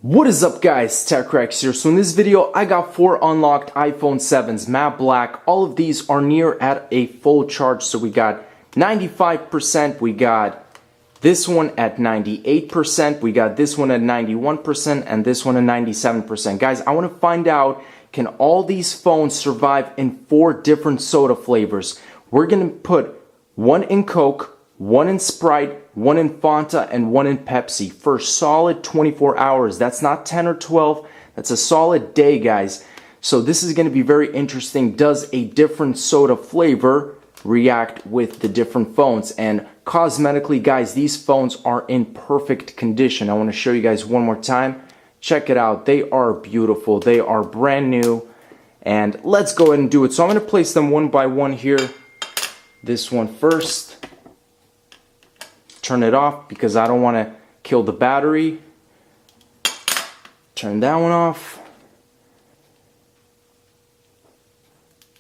What is up guys, TechRex here. So in this video I got 4 unlocked iPhone 7s matte black. All of these are near at a full charge. So we got 95%, we got this one at 98%, we got this one at 91%, and this one at 97%. Guys, I want to find out, can all these phones survive in 4 different soda flavors? We're going to put one in Coke, one in Sprite, one in Fanta, and one in Pepsi for solid 24 hours. That's not 10 or 12. That's a solid day, guys. So this is going to be very interesting. Does a different soda flavor react with the different phones? And cosmetically, guys, these phones are in perfect condition. I want to show you guys one more time. Check it out. They are beautiful. They are brand new. And let's go ahead and do it. So I'm going to place them one by one here. This one first. Turn it off because I don't want to kill the battery. Turn that one off.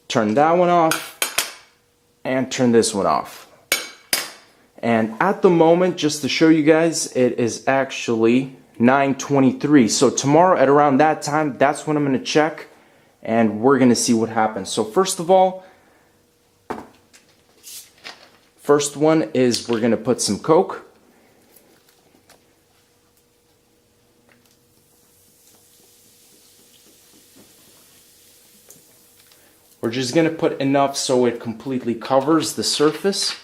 Turn that one off. And turn this one off. And at the moment, just to show you guys, it is actually 9:23. So tomorrow at around that time, that's when I'm going to check. And we're going to see what happens. So first of all, first one is we're going to put some Coke. We're just going to put enough so it completely covers the surface.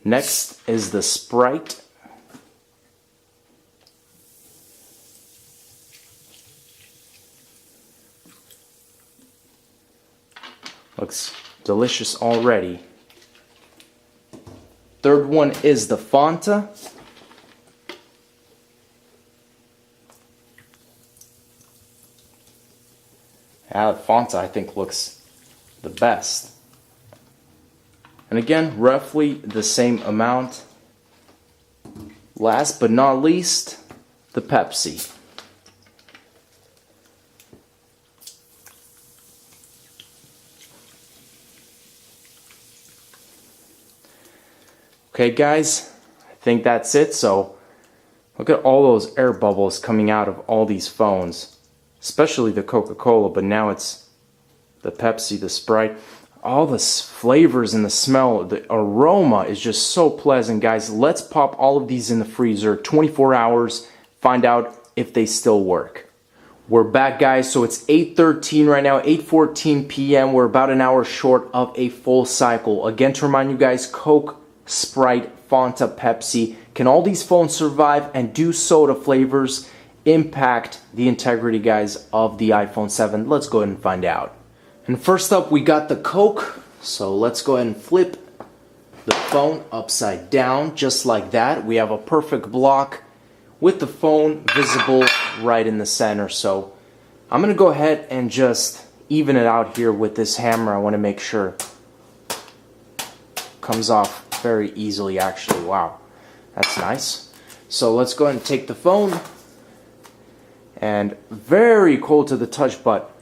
Next is the Sprite. Looks delicious already. Third one is the Fanta. The Fanta I think looks the best. And again, roughly the same amount. Last but not least, the Pepsi. Okay guys, I think that's it. So look at all those air bubbles coming out of all these phones, especially the Coca-Cola, but now it's the Pepsi, the Sprite. All the flavors and the smell, the aroma is just so pleasant, guys. Let's pop all of these in the freezer, 24 hours, find out if they still work. We're back, guys. So it's 8:13 right now, 8:14 p.m. We're about an hour short of a full cycle. Again, to remind you guys, Coke, Sprite, Fanta, Pepsi. Can all these phones survive, and do soda flavors impact the integrity, guys, of the iPhone 7? Let's go ahead and find out. And first up, we got the Coke. So let's go ahead and flip the phone upside down just like that. We have a perfect block with the phone visible right in the center. So I'm going to go ahead and just even it out here with this hammer. I want to make sure it comes off very easily, actually. Wow, that's nice. So let's go ahead and take the phone. And very cold to the touch, but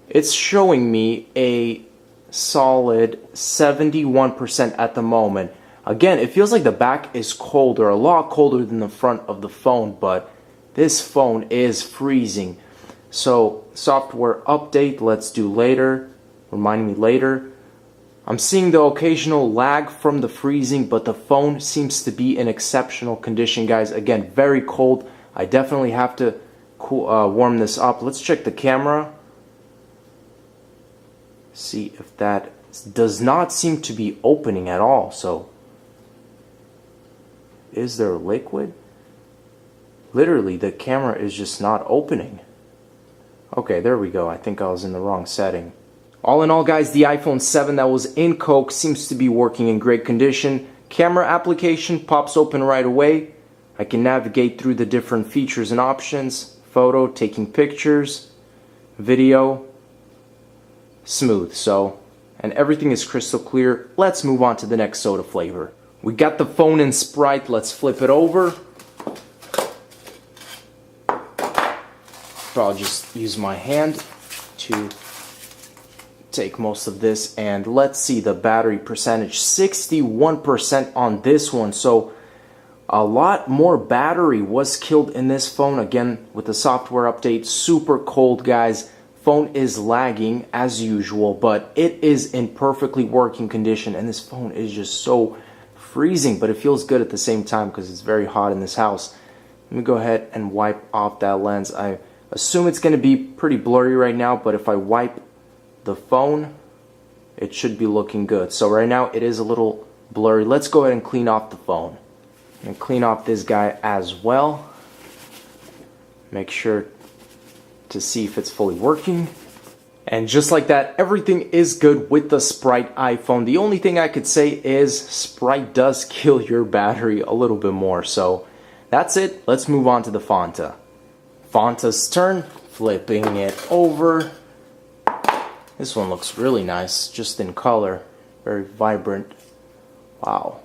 it's showing me a solid 71% at the moment. Again, it feels like the back is colder, a lot colder than the front of the phone, but this phone is freezing. So software update, let's do later. Remind me later. I'm seeing the occasional lag from the freezing, but the phone seems to be in exceptional condition, guys. Again, very cold. I definitely have to warm this up. Let's check the camera. See if that does not seem to be opening at all. So, is there liquid? Literally, the camera is just not opening. Okay, there we go. I think I was in the wrong setting. All in all, guys, the iPhone 7 that was in Coke seems to be working in great condition. Camera application pops open right away. I can navigate through the different features and options. Photo, taking pictures, video, smooth. So, and everything is crystal clear. Let's move on to the next soda flavor. We got the phone in Sprite. Let's flip it over. I'll just use my hand to take most of this, and let's see the battery percentage. 61% on this one. So A lot more battery was killed in this phone. Again, with the software update, super cold, guys. Phone is lagging as usual, but it is in perfectly working condition, and this phone is just so freezing, but it feels good at the same time because it's very hot in this house. Let me go ahead and wipe off that lens. I assume it's going to be pretty blurry right now, but if I wipe the phone, it should be looking good. So right now it is a little blurry. Let's go ahead and clean off the phone. And clean off this guy as well. Make sure to see if it's fully working. And just like that, everything is good with the Sprite iPhone. The only thing I could say is Sprite does kill your battery a little bit more. So that's it. Let's move on to the Fanta. Fanta's turn. Flipping it over. This one looks really nice, just in color. Very vibrant. Wow.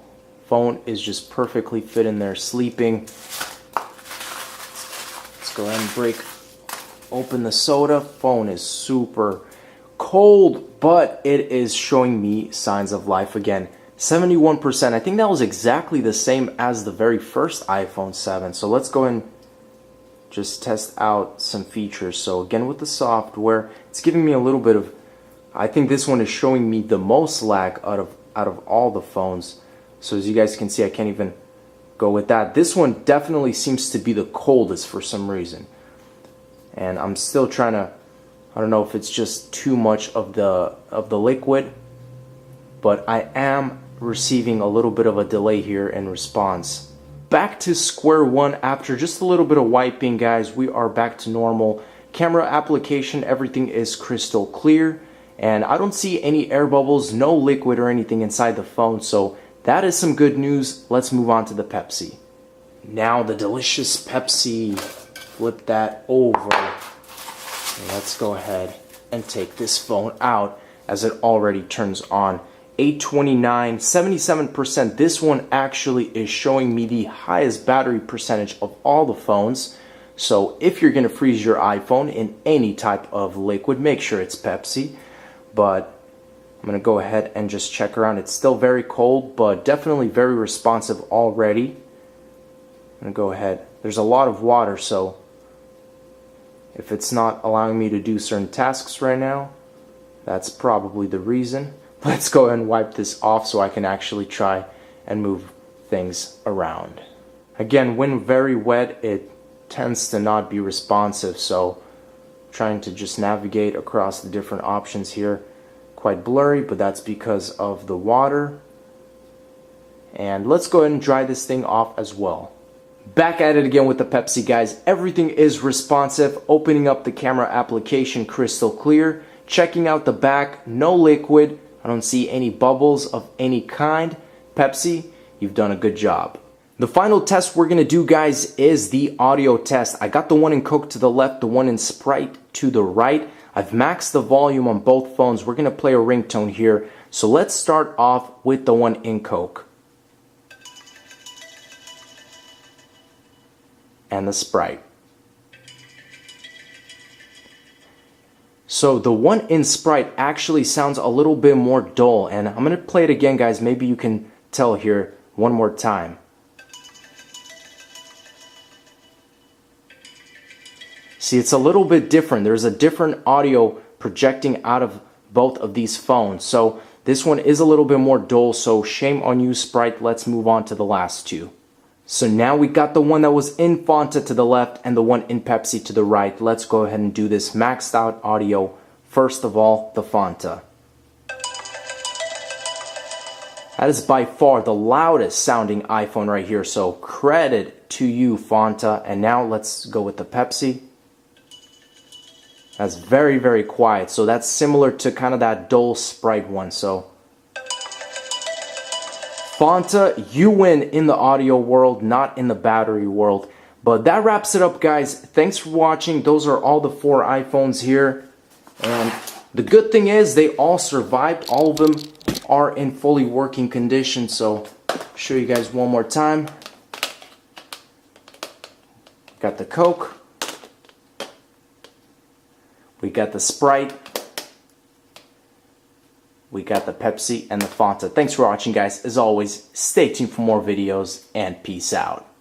Phone is just perfectly fit in there, sleeping. Let's go ahead and break open the soda. Phone is super cold, but it is showing me signs of life again. 71%. I think that was exactly the same as the very first iPhone 7. So let's go and just test out some features. So again, with the software, it's giving me a little bit of, I think this one is showing me the most lag out of all the phones. So as you guys can see, I can't even go with that. This one definitely seems to be the coldest for some reason. And I'm still trying to, I don't know if it's just too much of the liquid, but I am receiving a little bit of a delay here in response. Back to square one after just a little bit of wiping, guys. We are back to normal. Camera application, everything is crystal clear. And I don't see any air bubbles, no liquid or anything inside the phone. So that is some good news. Let's move on to the Pepsi. Now the delicious Pepsi. Flip that over. And let's go ahead and take this phone out as it already turns on. 829, 77%. This one actually is showing me the highest battery percentage of all the phones. So if you're going to freeze your iPhone in any type of liquid, make sure it's Pepsi. But I'm going to go ahead and just check around. It's still very cold, but definitely very responsive already. I'm going to go ahead. There's a lot of water, so if it's not allowing me to do certain tasks right now, that's probably the reason. Let's go ahead and wipe this off so I can actually try and move things around. Again, when very wet, it tends to not be responsive, so trying to just navigate across the different options here. Quite blurry, but that's because of the water. And let's go ahead and dry this thing off as well. Back at it again with the Pepsi, guys. Everything is responsive. Opening up the camera application, crystal clear. Checking out the back, no liquid. I don't see any bubbles of any kind. Pepsi, you've done a good job. The final test we're going to do, guys, is the audio test. I got the one in Coke to the left, the one in Sprite to the right. I've maxed the volume on both phones. We're going to play a ringtone here. So let's start off with the one in Coke. And the Sprite. So the one in Sprite actually sounds a little bit more dull. And I'm going to play it again, guys. Maybe you can tell here one more time. See, it's a little bit different. There's a different audio projecting out of both of these phones. So this one is a little bit more dull, so shame on you, Sprite. Let's move on to the last two. So now we got the one that was in Fanta to the left and the one in Pepsi to the right. Let's go ahead and do this maxed out audio. First of all, the Fanta. That is by far the loudest sounding iPhone right here, so credit to you, Fanta. And now let's go with the Pepsi. That's very, very quiet. So that's similar to kind of that dull Sprite one. So Fanta, you win in the audio world, not in the battery world. But that wraps it up, guys. Thanks for watching. Those are all the 4 iPhones here. And the good thing is they all survived. All of them are in fully working condition. So I'll show you guys one more time. Got the Coke. We got the Sprite. we got the Pepsi and the Fanta. Thanks for watching, guys. As always, stay tuned for more videos, and peace out.